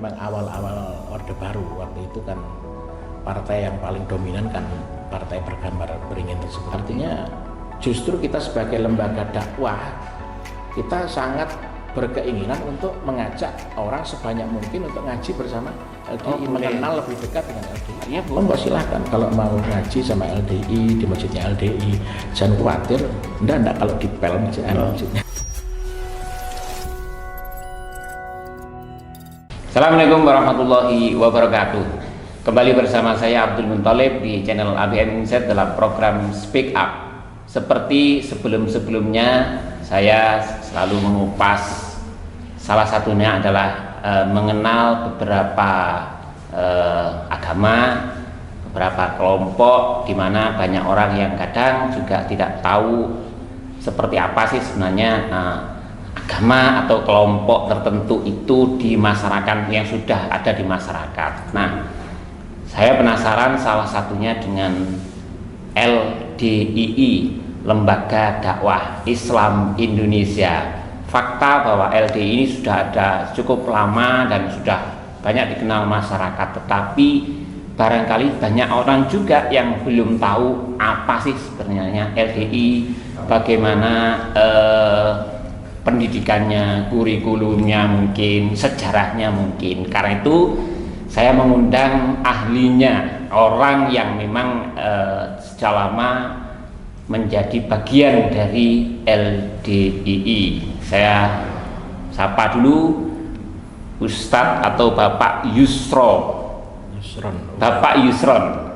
Memang awal-awal Orde Baru waktu itu kan partai yang paling dominan kan partai bergambar beringin tersebut. Artinya justru kita sebagai lembaga dakwah kita sangat berkeinginan untuk mengajak orang sebanyak mungkin untuk ngaji bersama LDI, mengenal lebih dekat dengan LDI. Ya, monggo silahkan kalau mau ngaji sama LDI di masjidnya LDI, jangan khawatir, enggak kalau dipel masjidnya. Assalamualaikum warahmatullahi wabarakatuh. Kembali bersama saya Abdul Munthalib di channel ABM Insight dalam program Speak Up. Seperti sebelum-sebelumnya, saya selalu mengupas salah satunya adalah mengenal beberapa agama, beberapa kelompok di mana banyak orang yang kadang juga tidak tahu seperti apa sih sebenarnya agama atau kelompok tertentu itu di masyarakat yang sudah ada di masyarakat. Nah, saya penasaran salah satunya dengan LDII, Lembaga Dakwah Islam Indonesia. Fakta bahwa LDII ini sudah ada cukup lama dan sudah banyak dikenal masyarakat, tetapi barangkali banyak orang juga yang belum tahu apa sih sebenarnya LDII, bagaimana pendidikannya, kurikulumnya mungkin, sejarahnya mungkin. Karena itu saya mengundang ahlinya, orang yang memang sejak lama menjadi bagian dari LDII. Saya sapa dulu Ustadz atau Bapak Yusron. Bapak Yusron.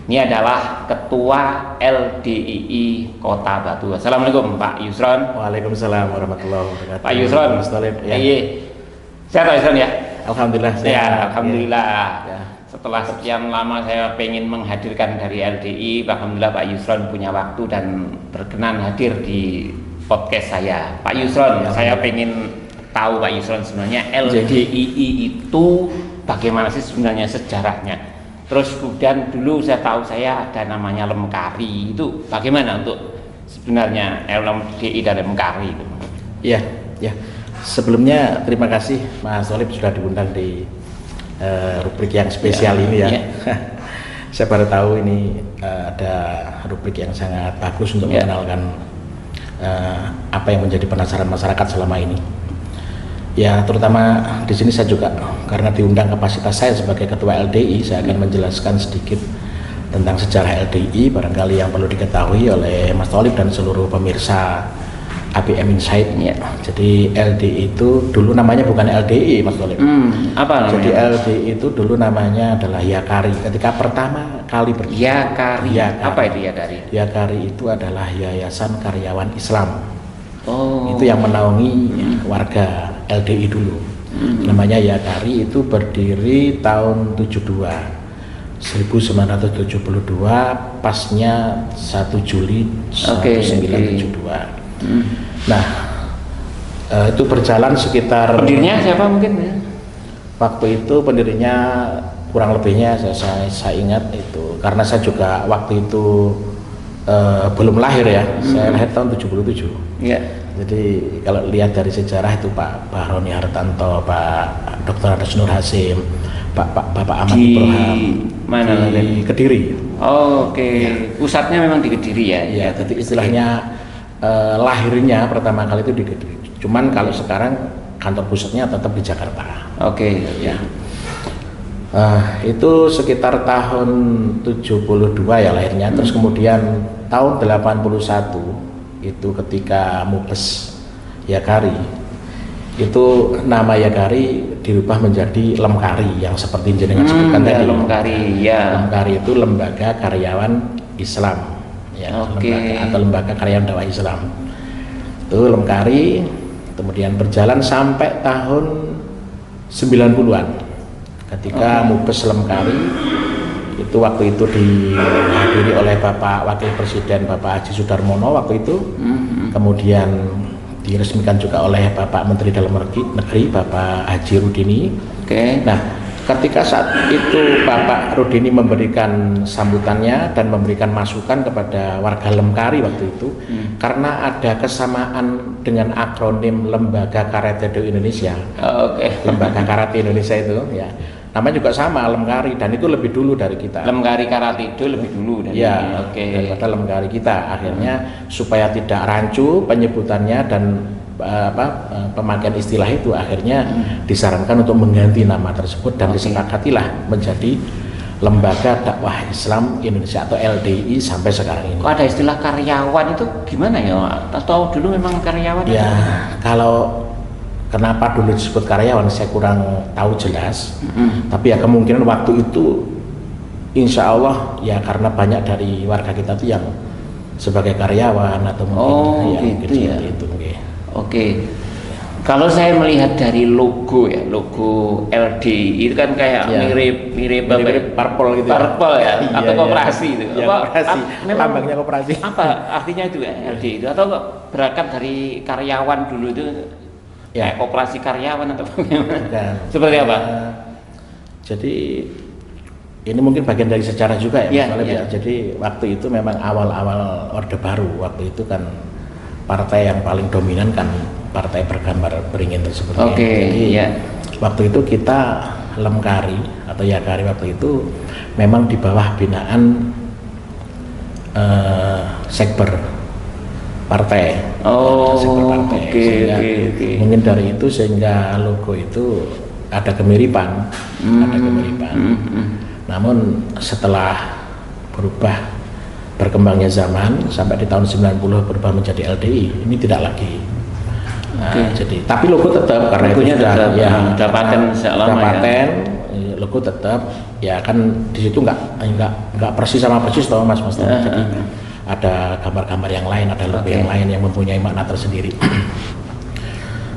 Ini adalah Ketua LDII Kota Batu. Assalamualaikum Pak Yusron. Waalaikumsalam warahmatullahi wabarakatuh. Pak Yusron, iya. Sehat Pak Yusron ya? Alhamdulillah. Ya, alhamdulillah. Ya. Setelah sekian lama saya pengen menghadirkan dari LDII, alhamdulillah Pak Yusron punya waktu dan berkenan hadir di podcast saya. Pak Yusron, saya pengen tahu Pak Yusron sebenarnya LDII itu bagaimana sih sebenarnya sejarahnya? Terus kemudian dulu saya tahu saya ada namanya Lemkari, itu bagaimana untuk sebenarnya LDII dan Lemkari itu? Iya, ya. Sebelumnya terima kasih Mas Thalib sudah diundang di rubrik yang spesial ini ya. Saya baru tahu ini ada rubrik yang sangat bagus untuk mengenalkan apa yang menjadi penasaran masyarakat selama ini. Ya, terutama di sini saya juga karena diundang kapasitas saya sebagai ketua LDI, saya akan menjelaskan sedikit tentang sejarah LDI barangkali yang perlu diketahui oleh Mas Thalib dan seluruh pemirsa ABM Insight. Ya. Jadi LDI itu dulu namanya bukan LDI Mas Thalib. Apa namanya? Jadi LDI itu dulu namanya adalah Yakari. Ketika pertama kali berdiri. Yakari. Apa itu Yakari? Yakari itu adalah Yayasan Karyawan Islam. Oh. Itu yang menaungi warga LDI dulu. Namanya Yakari, itu berdiri tahun 1972 pasnya 1 Juli 1972. Nah, itu berjalan sekitar. Pendirinya siapa mungkin ya? Waktu itu pendirinya kurang lebihnya saya ingat itu karena saya juga waktu itu belum lahir ya. Saya lahir tahun 77. Iya. Jadi kalau lihat dari sejarah itu Pak Bahroni Hartanto, Pak Dr. Adas Nur Hasim, Bapak Ahmad Ibrahim mana di Kediri. Oh, oke. Pusatnya memang di Kediri ya. Iya, jadi istilahnya lahirnya pertama kali itu di Kediri. Cuman kalau sekarang kantor pusatnya tetap di Jakarta. Oke. Ya. Itu sekitar tahun 72 ya lahirnya. Terus kemudian tahun 81 itu ketika Mubes Yakari, itu nama Yakari dirubah menjadi Lemkari yang seperti jenengan sebutkan tadi. Lemkari, ya. Lemkari itu Lembaga Karyawan Islam, ya. Lembaga Karyawan Dakwah Islam. Itu Lemkari, kemudian berjalan sampai tahun 90-an. Ketika Mubes Lemkari itu waktu itu dihadiri oleh Bapak Wakil Presiden Bapak Haji Sudarmono waktu itu, kemudian diresmikan juga oleh Bapak Menteri Dalam Negeri Bapak Haji Rudini. Nah, ketika saat itu Bapak Rudini memberikan sambutannya dan memberikan masukan kepada warga Lemkari waktu itu, karena ada kesamaan dengan akronim Lembaga Karate Do Indonesia. Lembaga Karate Indonesia itu ya, namanya juga sama, Lemkari, dan itu lebih dulu dari kita. Lemkari Karate Do lebih dulu dari daripada Lemkari kita. Akhirnya supaya tidak rancu penyebutannya dan pemakaian istilah itu, akhirnya disarankan untuk mengganti nama tersebut dan disepakatilah menjadi Lembaga Dakwah Islam Indonesia atau LDI sampai sekarang ini. Kok ada istilah karyawan itu gimana ya? Atau dulu memang karyawan? Ya, kalau kenapa dulu disebut karyawan saya kurang tahu jelas. Tapi ya kemungkinan waktu itu insya Allah ya karena banyak dari warga kita itu yang sebagai karyawan atau mungkin gitu ya. Itu. Oke. Kalau saya melihat dari logo ya, logo LDI itu kan kayak mirip parpol gitu. Parpol ya, atau koperasi itu. Ya, koperasi. Lambangnya koperasi. Apa artinya itu ya LDI itu, atau berangkat dari karyawan dulu itu? Kayak koperasi karyawan atau bagaimana? Seperti apa? Jadi ini mungkin bagian dari sejarah juga ya, ya. Jadi waktu itu memang awal-awal Orde Baru, waktu itu kan partai yang paling dominan kan partai bergambar beringin tersebut. Jadi waktu itu kita Lemkari atau Yakari waktu itu memang di bawah binaan Sekber partai. Mungkin dari itu sehingga logo itu ada kemiripan, Namun setelah berkembangnya zaman sampai di tahun 90 berubah menjadi LDI, ini tidak lagi. Jadi tapi logo tetap karena itu sudah paten, logo tetap ya kan di situ nggak persis sama persis toh Mas. Jadi ada gambar-gambar yang lain, ada logo yang lain yang mempunyai makna tersendiri.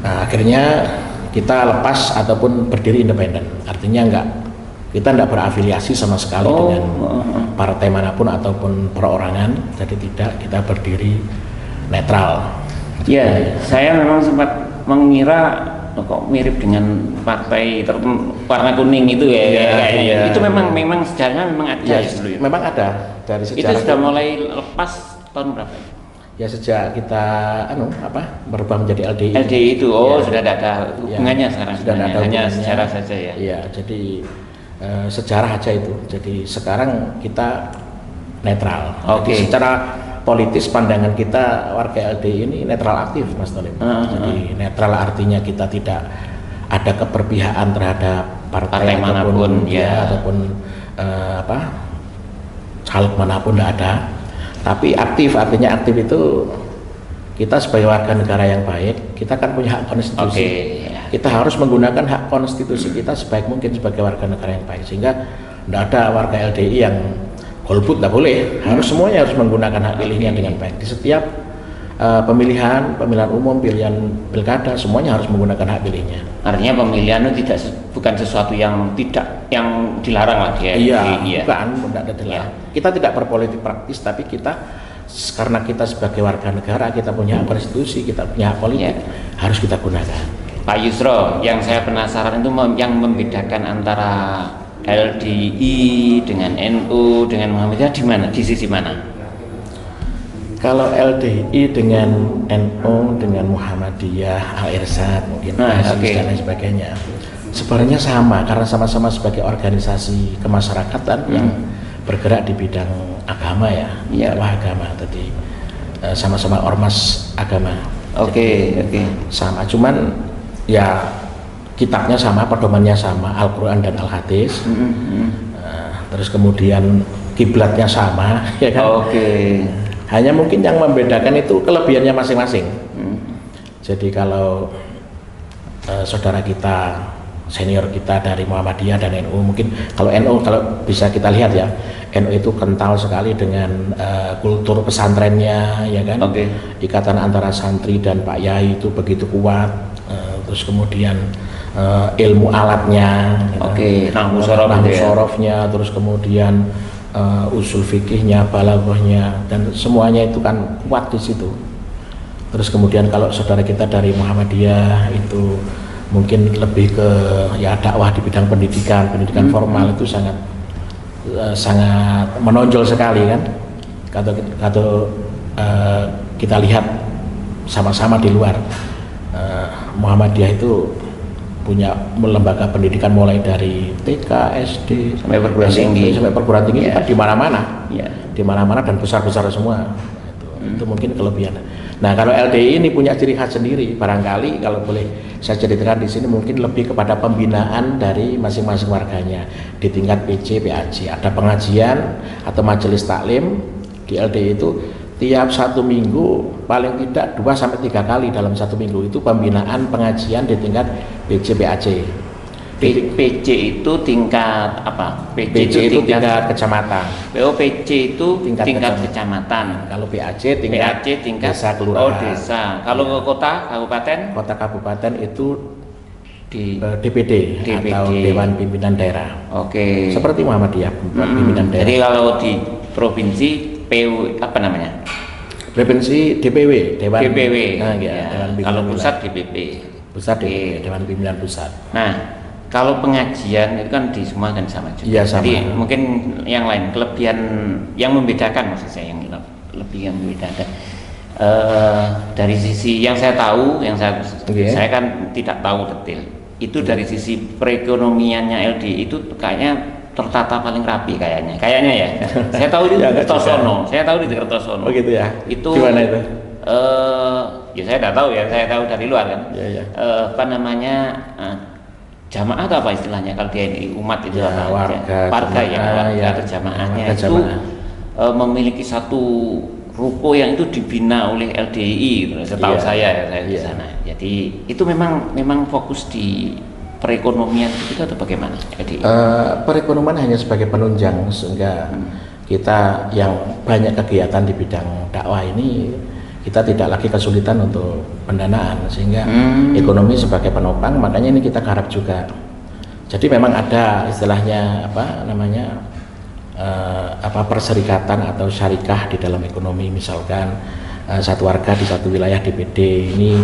Akhirnya kita lepas ataupun berdiri independen, artinya kita tidak berafiliasi sama sekali dengan partai manapun ataupun perorangan, jadi kita berdiri netral. Ya, saya memang sempat mengira kok mirip dengan partai warna kuning itu ya. Itu memang sejarahnya memang ada dulu ya. Memang ada dari sejarah. Itu sudah mulai lepas tahun berapa? Ya sejak kita berubah menjadi LDI. LDI itu sudah tidak ada hubungannya sekarang. Sudah tidak ada hanya sejarah saja ya. Iya, jadi sejarah aja itu. Jadi sekarang kita netral. Jadi secara politis pandangan kita warga LDI ini netral aktif, Mas Tolib. Jadi netral artinya kita tidak ada keberpihakan terhadap partai manapun ataupun caleg manapun, tidak ada. Tapi aktif artinya aktif itu kita sebagai warga negara yang baik, kita kan punya hak konstitusi. Kita harus menggunakan hak konstitusi kita sebaik mungkin sebagai warga negara yang baik, sehingga tidak ada warga LDI yang golput, tidak boleh. Semuanya harus menggunakan hak pilihnya dengan baik. Di setiap pemilihan umum, pilihan pilkada, semuanya harus menggunakan hak pilihnya. Artinya pemilihan itu bukan sesuatu yang dilarang lah dia. Bukan, tidak ada dilarang. Kita tidak berpolitik praktis, tapi karena kita sebagai warga negara, kita punya hak konstitusi, kita punya hak politik, harus kita gunakan. Pak Yusro, yang saya penasaran itu yang membedakan antara LDI dengan NU dengan Muhammadiyah di mana? Di sisi mana? Kalau LDI dengan NU dengan Muhammadiyah, Al-Irsyad, mungkin dan lain sebagainya, sebenarnya sama karena sama-sama sebagai organisasi kemasyarakatan yang bergerak di bidang agama dakwah agama tadi, sama-sama ormas agama. Sama, cuman ya kitabnya sama, pedomannya sama, Al-Quran dan Al-Hadis. Terus kemudian kiblatnya sama, ya kan? Hanya mungkin yang membedakan itu kelebihannya masing-masing. Jadi kalau saudara kita, senior kita dari Muhammadiyah dan NU, mungkin kalau NU kalau bisa kita lihat ya, NU itu kental sekali dengan kultur pesantrennya, ya kan? Ikatan antara santri dan Pak Yai itu begitu kuat. Terus kemudian ilmu alatnya, nahwu sorofnya, terus kemudian usul fikihnya, balaghahnya, dan semuanya itu kan kuat di situ. Terus kemudian kalau saudara kita dari Muhammadiyah itu mungkin lebih ke ya dakwah di bidang pendidikan formal itu sangat menonjol sekali kan. Kalau kita lihat sama-sama di luar, Muhammadiyah itu punya lembaga pendidikan mulai dari TK, SD sampai perguruan tinggi, itu kan di mana-mana, di mana-mana dan besar-besar semua. Itu mungkin kelebihan. Nah, kalau LDI ini punya ciri khas sendiri, barangkali kalau boleh saya ceritakan di sini mungkin lebih kepada pembinaan dari masing-masing warganya di tingkat PC, PAJ. Ada pengajian atau majelis taklim di LDI itu tiap 1 minggu paling tidak 2-3 kali dalam 1 minggu itu pembinaan pengajian di tingkat PC, PAJ. PC itu tingkat apa? PC itu tingkat kecamatan. PC itu tingkat kecamatan. Kalau PAJ tingkat desa kelurahan. Oh, desa. Kalau ke kota, kabupaten? Kota kabupaten itu di DPD atau Dewan Pimpinan Daerah. Oke. Seperti Muhammadiyah, pimpinan daerah. Jadi kalau di provinsi PU apa namanya? Provinsi DPW, Dewan DPW. Nah, ya, Dewan kalau pusat DPP. Pusat DPP, Dewan Pimpinan Pusat. Nah, kalau pengajian itu kan di semua kan sama juga. Iya, sama. Jadi mungkin yang lain kelebihan yang membedakan, maksud saya yang lebih yang membedakan dari sisi yang saya tahu, saya kan tidak tahu detail. Itu dari sisi perekonomiannya LDI itu kayaknya tertata paling rapi kayaknya ya. Saya tahu di Kertosono. Oh gitu ya. Itu gimana itu? Ya saya tidak tahu ya. Saya tahu dari luar kan. Ya. Apa namanya? Jamaah atau apa istilahnya kalau dia ini umat itu ya, warga atau jamaahnya itu memiliki satu ruko yang itu dibina oleh LDI gitu, setahu saya di sana. Jadi itu memang fokus di perekonomian itu atau bagaimana LDI? Perekonomian hanya sebagai penunjang sehingga kita yang banyak kegiatan di bidang dakwah ini kita tidak lagi kesulitan untuk pendanaan sehingga ekonomi sebagai penopang, makanya ini kita garap juga. Jadi memang ada istilahnya perserikatan atau syarikah di dalam ekonomi, misalkan satu warga di satu wilayah DPD ini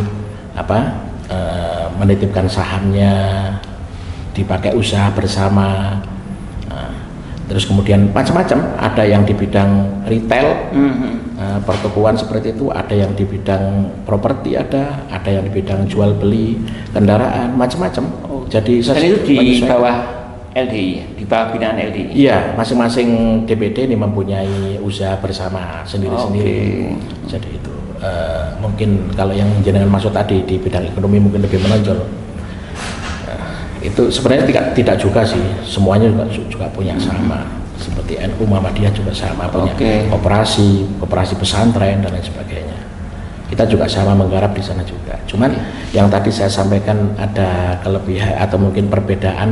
menitipkan sahamnya dipakai usaha bersama. Terus kemudian macam-macam, ada yang di bidang retail, pertokoan seperti itu, ada yang di bidang properti, ada yang di bidang jual beli kendaraan, macam-macam. Jadi dan itu di bawah LDI, di bawah binaan LDI. Iya, masing-masing DPD ini mempunyai usaha bersama sendiri-sendiri. Jadi itu mungkin kalau yang jenengan maksud tadi di bidang ekonomi mungkin lebih menonjol. Itu sebenarnya tidak juga sih, semuanya juga punya sama, seperti NU Muhammadiyah juga sama punya koperasi pesantren dan lain sebagainya. Kita juga sama menggarap di sana juga. Cuman yang tadi saya sampaikan ada kelebihan atau mungkin perbedaan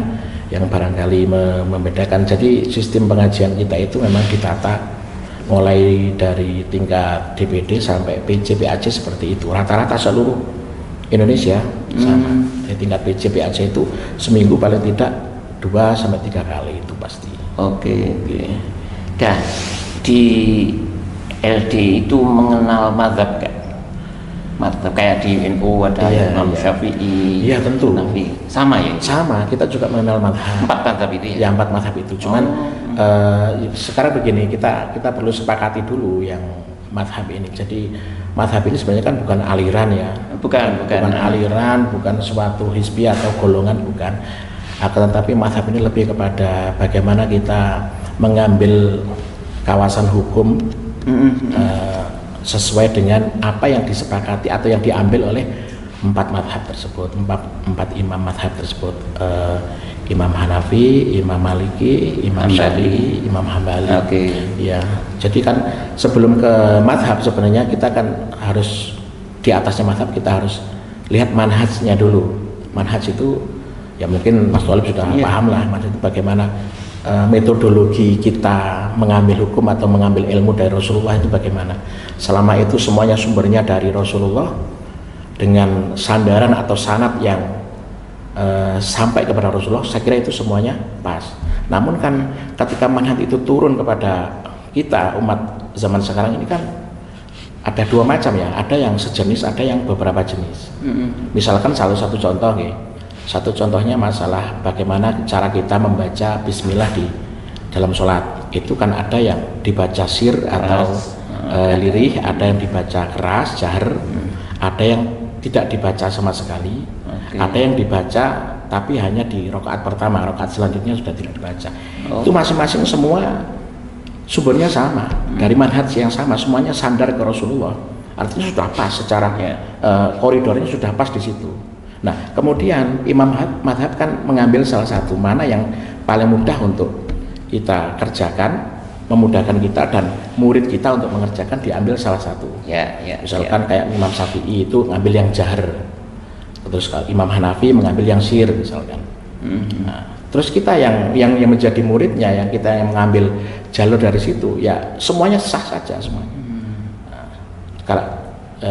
yang barangkali membedakan. Jadi sistem pengajian kita itu memang ditata mulai dari tingkat DPD sampai PC PAJ seperti itu. Rata-rata seluruh Indonesia sama. Di tingkat PC PAJ itu seminggu paling tidak 2-3 kali itu pasti. Oke. Dan di LD itu mengenal mazhab kayak di NU ada Imam Syafi'i. Iya tentu. Nabi sama ya. Sama, kita juga mengenal mazhab. 4 mazhab itu ya. 4 mazhab itu. Cuman sekarang begini, kita perlu sepakati dulu yang mazhab ini. Jadi mazhab ini sebenarnya kan bukan aliran ya. Bukan aliran, bukan suatu hizbi atau golongan, bukan. Akan tetapi mazhab ini lebih kepada bagaimana kita mengambil kawasan hukum sesuai dengan apa yang disepakati atau yang diambil oleh 4 mazhab tersebut, 4 imam mazhab tersebut, Imam Hanafi, Imam Maliki, Imam Syafi'i, Imam Hambali. Ya, jadi kan sebelum ke mazhab sebenarnya kita kan harus di atasnya mazhab kita harus lihat manhajnya dulu. Manhaj itu ya mungkin Mas Thalib sudah paham lah, manhaj itu bagaimana metodologi kita mengambil hukum atau mengambil ilmu dari Rasulullah itu bagaimana. Selama itu semuanya sumbernya dari Rasulullah dengan sandaran atau sanad yang sampai kepada Rasulullah, saya kira itu semuanya pas. Namun kan ketika manhaj itu turun kepada kita umat zaman sekarang ini kan ada 2 macam ya, ada yang sejenis, ada yang beberapa jenis. Misalkan salah satu contoh Satu contohnya masalah bagaimana cara kita membaca bismillah di dalam sholat. Itu kan ada yang dibaca sir atau lirih, ada yang dibaca keras, jahar, ada yang tidak dibaca sama sekali, ada yang dibaca tapi hanya di rakaat pertama, rakaat selanjutnya sudah tidak dibaca. Itu masing-masing semua sumbernya sama, dari manhaj yang sama, semuanya sandar ke Rasulullah. Artinya sudah pas secara koridornya sudah pas di situ. Nah, kemudian imam madhab kan mengambil salah satu mana yang paling mudah untuk kita kerjakan, memudahkan kita dan murid kita untuk mengerjakan, diambil salah satu. Misalkan kayak Imam Syafi'i itu ngambil yang jahar, terus Imam Hanafi mengambil yang sir misalkan. Nah, terus kita yang menjadi muridnya, yang kita yang mengambil jalur dari situ, ya semuanya sah saja semuanya. Nah, kalau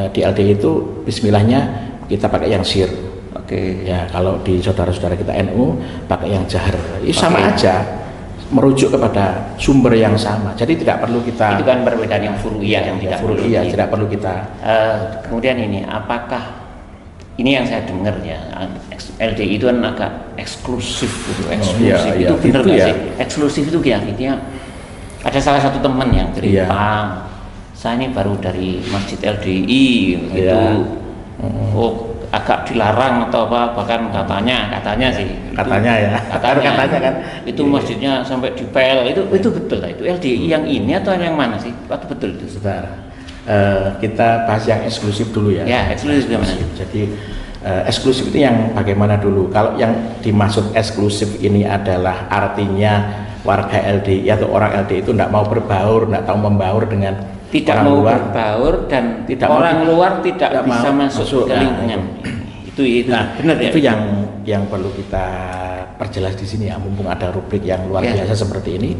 di LDI itu bismillahnya kita pakai yang sir. Ya kalau di saudara-saudara kita NU pakai yang jahar. Sama aja, merujuk kepada sumber yang sama. Jadi tidak perlu kita. Itu kan perbedaan yang furu'iyah yang tidak furu'iyah, tidak perlu kita. Kemudian ini, apakah ini yang saya dengar ya, LDI itu kan agak eksklusif gitu, eksklusif itu benar nggak sih? Eksklusif itu artinya ada salah satu teman yang cerita, saya ini baru dari masjid LDI gitu, agak dilarang atau apa, bahkan katanya sih, katanya kan itu masjidnya sampai dipel, itu betul lah, itu LDI yang ini atau yang mana sih? Atau betul itu? Sebentar, kita bahas yang eksklusif dulu ya. Eksklusif gimana? Jadi eksklusif itu yang bagaimana dulu? Kalau yang dimaksud eksklusif ini adalah artinya warga LDI atau orang LDI itu tidak mau berbaur, tidak tahu membaur dengan tidak mau berbaur dan tidak orang luar tidak bisa masuk ke lingkungan. Itu benar ya? Itu yang perlu kita perjelas di sini ya, mumpung ada rubrik yang luar biasa seperti ini,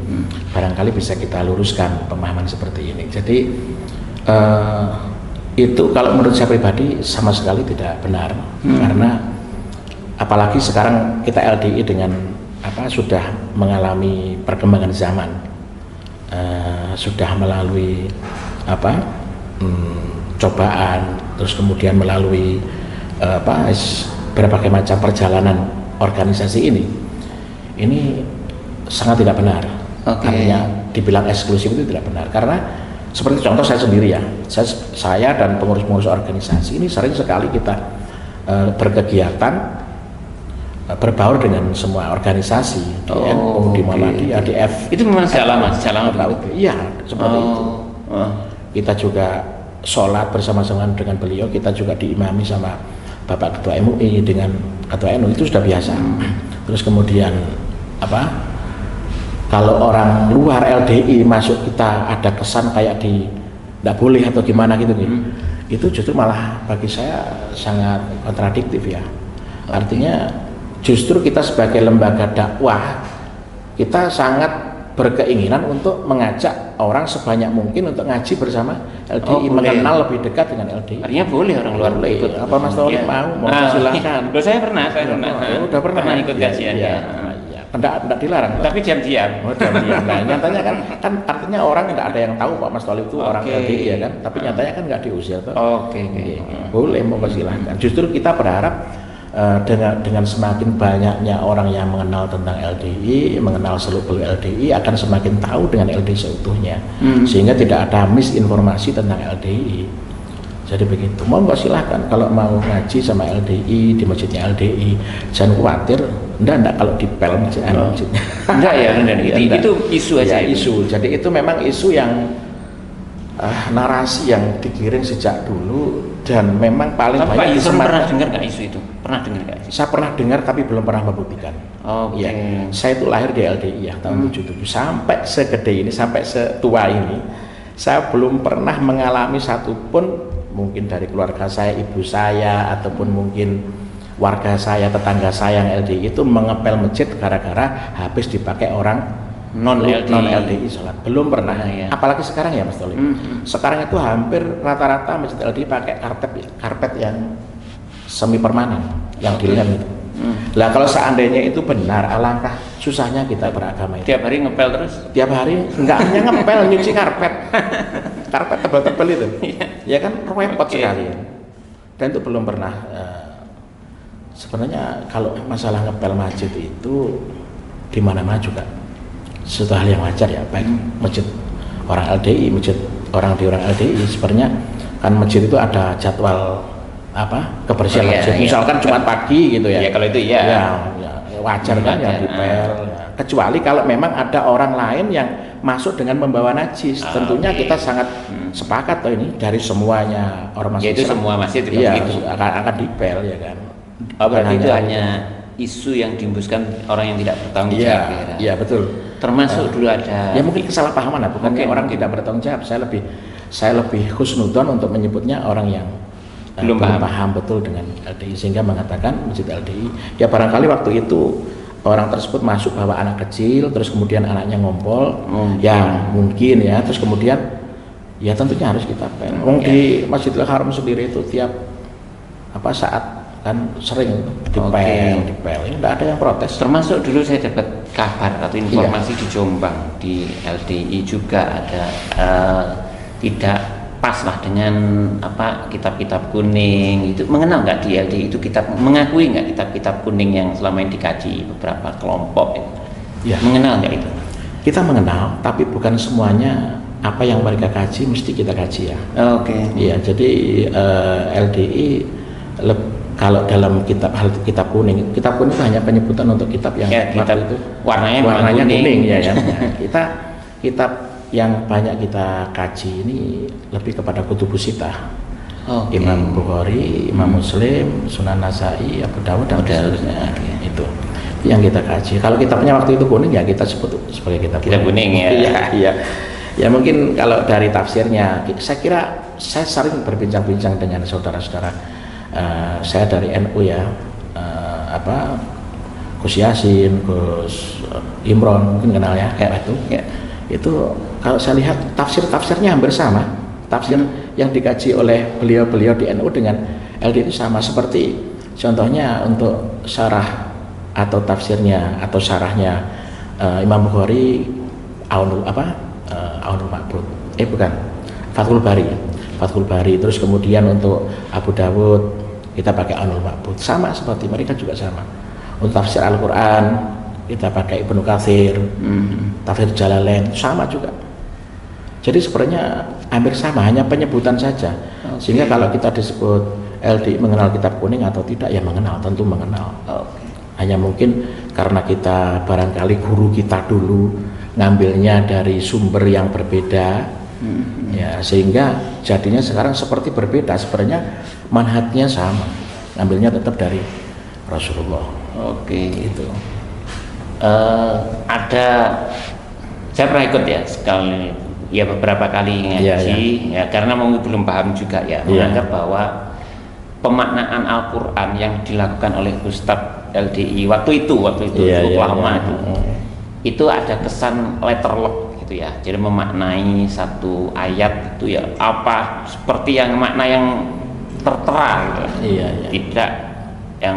barangkali bisa kita luruskan pemahaman seperti ini. Jadi itu kalau menurut saya pribadi sama sekali tidak benar, karena apalagi sekarang kita LDI dengan sudah mengalami perkembangan zaman, sudah melalui cobaan, terus kemudian melalui berbagai macam perjalanan organisasi ini sangat tidak benar. Artinya dibilang eksklusif itu tidak benar, karena seperti contoh saya sendiri ya, saya dan pengurus-pengurus organisasi ini sering sekali kita berkegiatan berbaur dengan semua organisasi di NU, di Muhammadiyah, di F. Itu memang sejak lama Iya, seperti itu. Kita juga sholat bersama-sama dengan beliau, kita juga diimami sama Bapak Ketua MUI dengan Ketua NU, itu sudah biasa. Terus kemudian kalau orang luar LDI masuk, kita ada kesan kayak tidak boleh atau gimana gitu. Itu justru malah bagi saya sangat kontradiktif ya. Artinya justru kita sebagai lembaga dakwah, kita sangat berkeinginan untuk mengajak orang sebanyak mungkin untuk ngaji bersama LDI, mengenal lebih dekat dengan LDI. Artinya boleh orang luar ikut. Apa Mas Tauhid mau silakan. Saya pernah. Udah pernah ikut kajian. Tidak dilarang. Tapi diam-diam. Diam-diam. Nah, nyatanya kan artinya orang tidak ada yang tahu Pak Mas Tauhid itu orang LDI ya kan. Tapi nyatanya kan nggak diusir tuh. Boleh, mau silahkan. Justru kita berharap dengan semakin banyaknya orang yang mengenal tentang LDI, mengenal seluk-beluk LDI, akan semakin tahu dengan LDI seutuhnya, sehingga tidak ada misinformasi tentang LDI. Jadi begitu. Mau nggak silahkan, kalau mau ngaji sama LDI di masjidnya LDI, jangan khawatir. Enggak kalau di pel masjidnya. Enggak ya, itu isu aja. Isu. Jadi itu memang isu yang narasi yang digiring sejak dulu, dan memang paling banyak pernah dengar nggak isu itu? Pernah dengar nggak? Saya pernah dengar tapi belum pernah membuktikan. Ya, saya itu lahir di LDI ya tahun 77, sampai segede ini, sampai setua ini, saya belum pernah mengalami satupun, mungkin dari keluarga saya, ibu saya, ataupun mungkin warga saya, tetangga saya yang LDI itu mengepel masjid gara-gara habis dipakai orang non LDI sholat. Belum pernah. Apalagi sekarang ya Mas Tauhid. Sekarang itu hampir rata-rata masjid LDI pakai karpet yang semi permanen, yang dilem itu. Lah kalau seandainya itu benar, alangkah susahnya kita beragama itu. Tiap hari ngepel terus? Tiap hari, enggak hanya ngepel, nyuci karpet. Karpet tebal-tebal itu. Ya kan repot sekali. Dan itu belum pernah sebenarnya kalau masalah ngepel masjid itu di mana-mana juga suatu hal yang wajar ya, baik masjid orang LDI, masjid orang di orang LDI. Sebenarnya kan masjid itu ada jadwal kebersihan masjid. Misalkan Jumat pagi gitu ya. Ya kalau itu ya wajar kan ya dipel. Kecuali kalau memang ada orang lain yang masuk dengan membawa najis, tentunya kita sangat sepakat toh ini dari semuanya orang masjid. Itu semua masjid itu akan dipel ya kan. Berarti itu hanya isu yang diembuskan orang yang tidak bertanggung jawab. Iya betul. Termasuk dulu ada. Ya mungkin kesalahpahaman lah, bukan orang tidak bertanggung jawab. Saya lebih husnudon untuk menyebutnya orang yang belum paham betul dengan LDI sehingga mengatakan masjid LDI. Ya barangkali waktu itu orang tersebut masuk bawa anak kecil, terus kemudian anaknya ngompol, ya mungkin ya, terus kemudian ya tentunya harus kita pel. Di Masjidil Haram sendiri itu tiap saat kan sering dipel, ini tidak ada yang protes. Termasuk dulu saya dapat kabar atau informasi di Jombang di LDI juga ada tidak pas lah dengan kitab-kitab kuning itu. Mengenal nggak di LDI itu mengakui nggak kitab-kitab kuning yang selama ini dikaji beberapa kelompok itu? Ya. Mengenal nggak itu? Kita mengenal, tapi bukan semuanya apa yang mereka kaji mesti kita kaji ya. Iya, jadi LDI kalau dalam kitab kuning itu hanya penyebutan untuk kitab yang itu warnanya kuning ya. Kita kitab yang banyak kita kaji ini lebih kepada kutubus sittah. Imam Bukhari, Imam Muslim, Sunan Nasai, Abu Dawud dan seterusnya. Itu yang kita kaji. Kalau kitabnya waktu itu kuning ya kita sebut sebagai kitab kuning ya. Iya. Ya mungkin kalau dari tafsirnya, saya kira saya sering berbincang-bincang dengan saudara-saudara. Saya dari NU ya, Gus Yasin, Gus Imron mungkin kenal ya, itu kalau saya lihat tafsirnya hampir sama, tafsir yang dikaji oleh beliau-beliau di NU dengan LD itu sama. Seperti contohnya untuk syarah atau tafsirnya atau syarahnya Imam Bukhari Aunul Ma'bud, Fathul Bari, terus kemudian untuk Abu Dawud kita pakai Aunul Ma'bud, sama seperti mereka juga sama. Untuk tafsir Al-Quran kita pakai Ibnu Katsir, tafsir Jalalain sama juga. Jadi sebenarnya hampir sama, hanya penyebutan saja. Sehingga kalau kita disebut LDI mengenal kitab kuning atau tidak, ya mengenal, tentu mengenal. Hanya mungkin karena kita barangkali guru kita dulu ngambilnya dari sumber yang berbeda, ya sehingga jadinya sekarang seperti berbeda. Sebenarnya manhajnya sama, ngambilnya tetap dari Rasulullah. Itu saya pernah ikut ya sekali, ya beberapa kali ngaji, ya karena belum paham juga ya, menganggap bahwa pemaknaan Al-Quran yang dilakukan oleh Ustadz LDI waktu itu cukup lama itu ada kesan letterlock gitu ya. Jadi memaknai satu ayat itu ya seperti yang makna yang tertera gitu. Tidak yang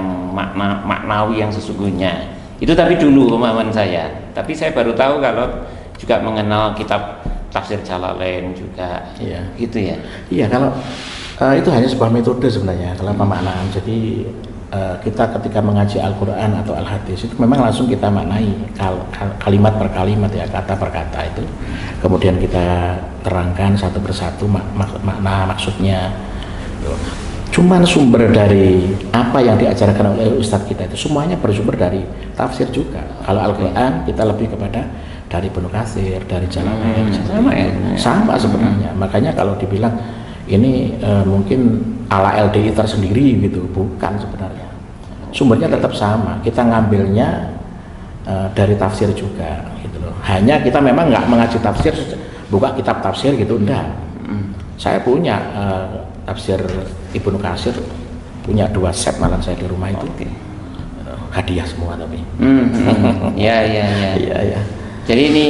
maknawi yang sesungguhnya. Itu tapi dulu pemahaman saya. Tapi saya baru tahu kalau juga mengenal kitab tafsir Jalalain juga. Gitu ya. Iya, kalau itu hanya sebuah metode sebenarnya kalau pemaknaan. Jadi kita ketika mengaji Al-Quran atau Al-Hadis itu memang langsung kita maknai kalimat per kalimat ya, kata per kata itu. Kemudian kita terangkan satu persatu makna maksudnya. Cuman sumber dari apa yang diajarkan oleh Ustadz kita itu semuanya bersumber dari tafsir juga. Kalau Al-Quran kita lebih kepada dari Ibnu Katsir, dari Jalalain, sama sebenarnya. Makanya kalau dibilang ini mungkin ala LDI tersendiri gitu, bukan sebenarnya. Sumbernya tetap sama. Kita ngambilnya dari tafsir juga gitu loh. Hanya kita memang nggak mengaji tafsir, buka kitab tafsir gitu, enggak. Saya punya tafsir Ibnu Katsir, punya 2 set malah saya di rumah itu. Hadiah semua tapi. Iya. Jadi ini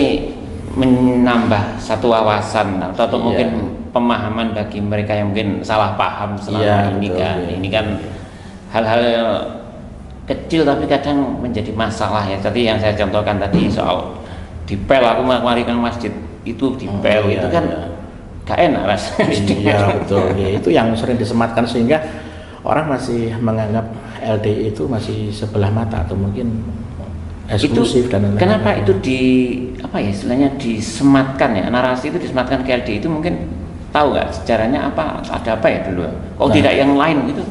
menambah satu wawasan atau mungkin pemahaman bagi mereka yang mungkin salah paham selama ini kan. Ini kan hal-hal kecil tapi kadang menjadi masalah ya. Tadi yang saya contohkan tadi soal dipel, aku mengarikan masjid itu dipel, itu kan gak enak rasanya. Iya betul. Ya, itu yang sering disematkan sehingga orang masih menganggap LDI itu masih sebelah mata atau mungkin eksklusif dan lain-lain. Kenapa itu istilahnya disematkan ya, narasi itu disematkan ke LDI itu, mungkin tahu nggak sejarahnya apa, ada apa ya dulu? Kok tidak yang lain gitu?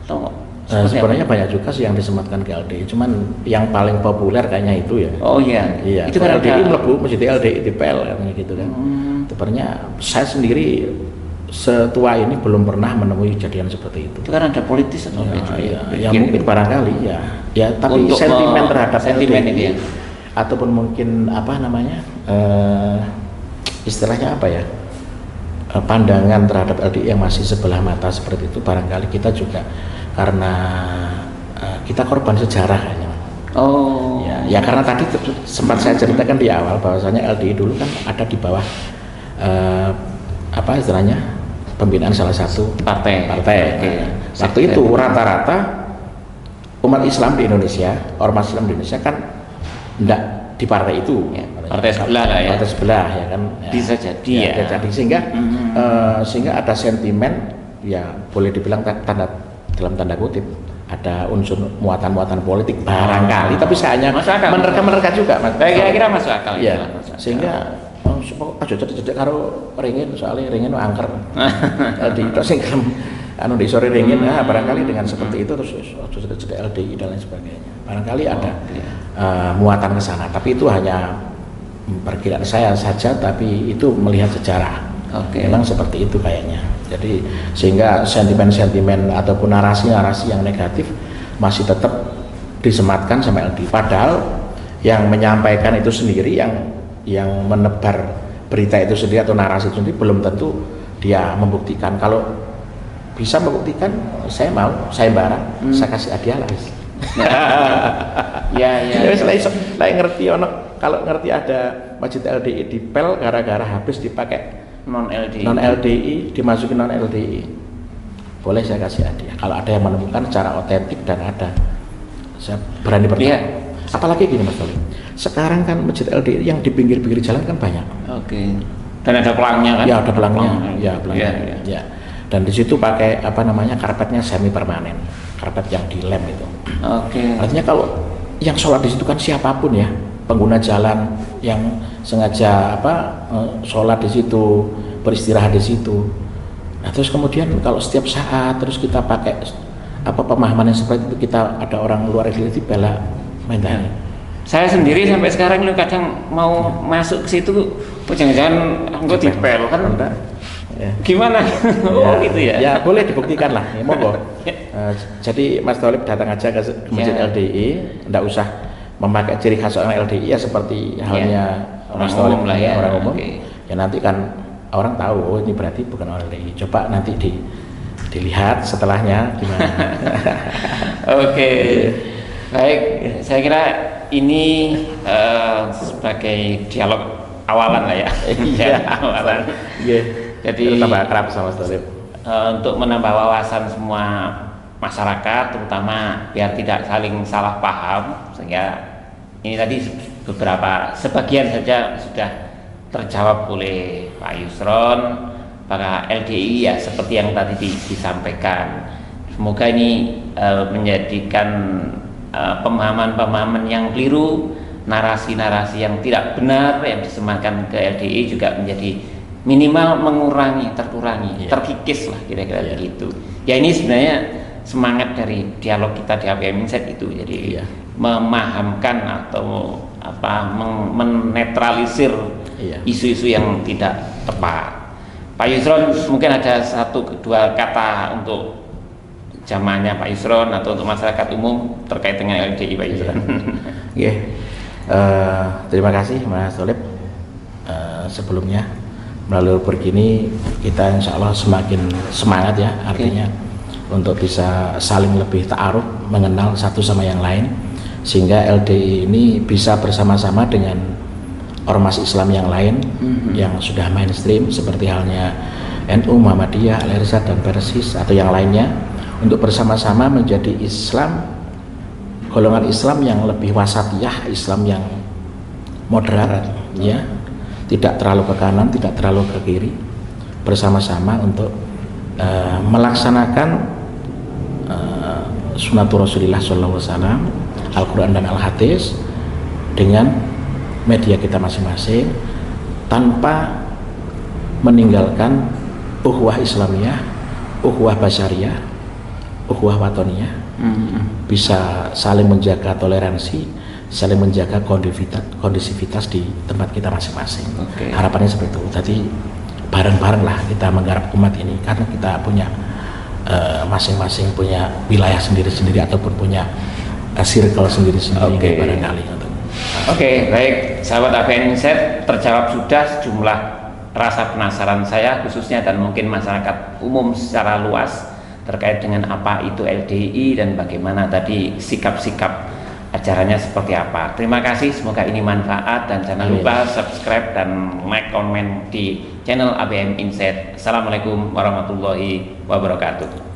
Tahu nggak? Sebenarnya banyak juga sih yang disematkan ke LDI, cuman yang paling populer kayaknya itu ya. Oh iya. Iya. Itu kan kan LDI ada melebu menjadi LDI DPL kan gitu kan. Sebenarnya saya sendiri setua ini belum pernah menemui kejadian seperti itu. Itu kan ada politis atau ya mungkin barangkali ya. Ya tapi untuk sentimen terhadap sentimen LDI ini ya. Ataupun mungkin apa namanya istilahnya apa ya, pandangan terhadap LDI yang masih sebelah mata seperti itu, barangkali kita juga karena kita korban sejarah kayaknya. Oh. Ya karena tadi sempat saya ceritakan di awal bahwasanya LDI dulu kan ada di bawah apa istilahnya pembinaan salah satu partai. Okay. Waktu itu rata-rata umat Islam di Indonesia, ormas Islam di Indonesia kan enggak di partai itu, ya, partai sebelah lah ya. Partai sebelah ya kan. Bisa jadi ya. Jadi sehingga ada sentimen ya boleh dibilang dalam tanda kutip ada unsur muatan-muatan politik barangkali, tapi saya hanya menerka juga, Mas. Saya kira masuk akal ya. Sehingga aja cedek karo ringin, soalnya ringin angker. Di itu sing di sore ringin barangkali dengan seperti itu terus cedek LDI dan lain sebagainya. Barangkali ada muatan ke sana, tapi itu hanya perkiraan saya saja, tapi itu melihat sejarah. Memang seperti itu kayaknya. Jadi sehingga sentimen-sentimen ataupun narasi-narasi yang negatif masih tetap disematkan sama LDI. Padahal yang menyampaikan itu sendiri, yang menebar berita itu sendiri atau narasi itu sendiri belum tentu dia membuktikan. Kalau bisa membuktikan, saya mau, saya barang, saya kasih hadiah lah. Ya. Saya ngerti kalau ngerti ada masjid LDI di PEL gara-gara habis dipakai non LDI dimasukin non LDI, boleh saya kasih hadiah kalau ada yang menemukan secara otentik dan ada, saya berani bertanya. Apalagi gini Mas Toli, sekarang kan masjid LDI yang di pinggir-pinggir jalan kan banyak. Dan ada pelangnya kan? Ya ada pelangnya, pelangnya. Ya. Dan di situ pakai karpetnya semi permanen, karpet yang dilem itu. Artinya kalau yang sholat di situ kan siapapun ya, pengguna jalan yang sengaja sholat di situ, beristirahat di situ. Nah terus kemudian kalau setiap saat terus kita pakai pemahaman yang seperti itu, kita ada orang luar negeri bela main. Saya sendiri sampai sekarang kadang mau masuk ke situ, jangan-jangan enggak dipel kan? Ya. Gimana? Gitu ya. Ya boleh dibuktikan lah, ya, monggo. Jadi Mas Tholib datang aja ke masjid LDI, enggak usah memakai ciri khas orang LDI ya seperti halnya Mas Tholib lah ya, orang umum. Ya nanti kan orang tahu ini berarti bukan orang LDI. Coba nanti dilihat setelahnya gimana. Baik, saya kira ini sebagai dialog awalan lah ya. Awalan. Jadi tambah akrab sama Mas Tholib. Untuk menambah wawasan semua masyarakat, terutama biar tidak saling salah paham, sehingga ini tadi sebagian saja sudah terjawab oleh Pak Yusron, para LDI ya seperti yang tadi disampaikan. Semoga ini menjadikan pemahaman-pemahaman yang keliru, narasi-narasi yang tidak benar yang disematkan ke LDI juga menjadi minimal terkurangi, terkikis lah kira-kira begitu. Ya ini sebenarnya semangat dari dialog kita di APM Insight itu, jadi memahamkan atau menetralisir isu-isu yang tidak tepat. Pak Yusron mungkin ada 1-2 kata untuk jamaahnya Pak Yusron atau untuk masyarakat umum terkait dengan LDI Pak Yusron. Terima kasih Mas Tholib. Sebelumnya melalui begini kita insya Allah semakin semangat ya, artinya untuk bisa saling lebih ta'aruf, mengenal satu sama yang lain, sehingga LDI ini bisa bersama-sama dengan ormas Islam yang lain yang sudah mainstream seperti halnya NU, Muhammadiyah, Al-Irsyad dan Persis atau yang lainnya, untuk bersama-sama menjadi Islam, golongan Islam yang lebih wasatiyah, Islam yang moderat ya, tidak terlalu ke kanan, tidak terlalu ke kiri, bersama-sama untuk melaksanakan Sunnatul Rasulillah Sallallahu Alaihi Wasallam, Al-Quran dan Al-Hadis dengan media kita masing-masing tanpa meninggalkan ukhuwah Islamiyah, ukhuwah basyariyah, ukhuwah watoniyah. Bisa saling menjaga toleransi, saling menjaga kondisivitas di tempat kita masing-masing. Harapannya seperti itu. Jadi bareng-bareng lah kita menggarap umat ini, karena kita punya masing-masing punya wilayah sendiri-sendiri ataupun punya circle sendiri-sendiri barangkali. Baik, sahabat ABN Insight, terjawab sudah sejumlah rasa penasaran saya khususnya dan mungkin masyarakat umum secara luas terkait dengan apa itu LDI dan bagaimana tadi sikap-sikap ajarannya seperti apa. Terima kasih, semoga ini manfaat dan jangan lupa subscribe dan like, comment di channel ABN Insight. Assalamualaikum warahmatullahi wabarakatuh.